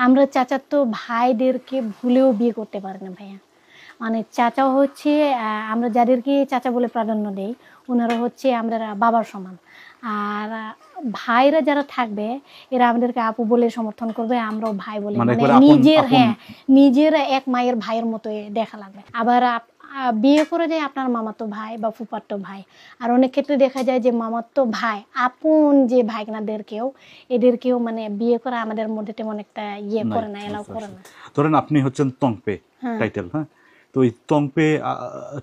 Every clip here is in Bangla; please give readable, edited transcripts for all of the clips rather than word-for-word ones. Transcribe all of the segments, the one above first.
আমরা চাচাতো ভাইদেরকে ভুলেও বিয়ে করতে পারি না ভাইয়া। মানে চাচা হচ্ছে আমরা যাদেরকে চাচা বলে প্রাধান্য দেই, ওনারা হচ্ছে আমরা বাবার সমান। আর ভাইরা যারা থাকবে এরা আমাদেরকে আপু বলে সমর্থন করবে, আমরাও ভাই বলে, মানে নিজের নিজের এক মায়ের ভাইয়ের মতো দেখা লাগবে। আবার বিয়ে করে যায় আপনার মামাতো ভাই বা ফুফাতো ভাই। আর অনেক ক্ষেত্রে দেখা যায় যে মামাতো ভাই আপন যে ভাইনাদেরকেও এদেরকেও মানে বিয়ে করে আমাদের মধ্যে তেমন একটা ইয়ে করে না, এলাও করে না। ধরেন আপনি হচ্ছেন তংপে টাইটেল, হ্যাঁ, তো ওই তংপে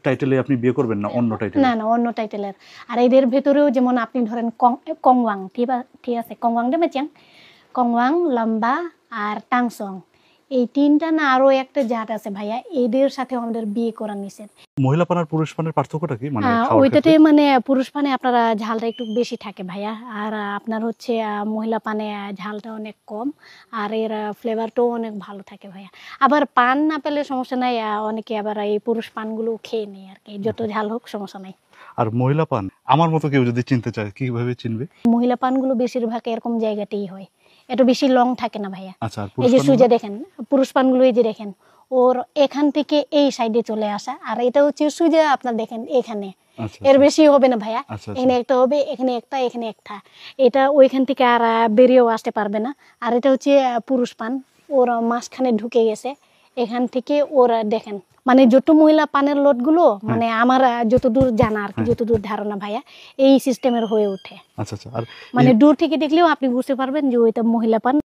টাইটেলে আপনি বিয়ে করবেন না অন্য টাইটেল? না না, অন্য টাইটেলের। আর এদের ভেতরেও যেমন আপনি ধরেন কংওয়াং, ঠিক আছে, কংওয়াং দেমেচিয়াং, কংওয়াং, লম্বা আর টাংসং, এই তিনটা না আরো একটা জাত আছে ভাইয়া, এদের সাথে আমাদের বিয়ে করা নিষেধ। মহিলা পান আর পুরুষ পানের পার্থক্যটা কি? মানে ওইটাতে মানে পুরুষ পানে আপনারা ঝালটা একটু বেশি থাকে ভাইয়া, আর আপনার হচ্ছে মহিলা পানে ঝালটা অনেক কম, আর এর ফ্লেভারটাও অনেক ভালো থাকে ভাইয়া। আবার পান না পেলে সমস্যা নাই, অনেকে আবার এই পুরুষ পানগুলো খেয়ে নেয় আর কি, যত ঝাল হোক সমস্যা নাই। আর মহিলা পান আমার মতো কেউ যদি চিনতে চায় কিভাবে চিনবে? মহিলা পানগুলো বেশিরভাগ এরকম জায়গাতেই হয়, এত বেশি লং থাকে না ভাইয়া। আচ্ছা, এই যে সুজা দেখেন, পুরুষ পানগুলো এই যে দেখেন, ওর এখান থেকে এই সাইডে চলে আসা, আর এটা হচ্ছে সুজা আপনার দেখেন এখানে, এর বেশি হবে না ভাইয়া। এখানে একটা হবে, এখানে একটা, এখানে একটা, এটা ওইখান থেকে আর বেরিয়েও আসতে পারবে না। আর এটা হচ্ছে পুরুষ পান, ওর মাঝখানে ঢুকে গেছে, এখান থেকে ওরা দেখেন মানে যত মহিলা পানের লটগুলো মানে আমার যতদূর জানা আর কি, যতদূর ধারণা ভাইয়া, এই সিস্টেমের হয়ে ওঠে। আচ্ছা আচ্ছা, আর মানে দূর থেকে দেখলেও আপনি বুঝতে পারবেন যে ওইটা মহিলা পান।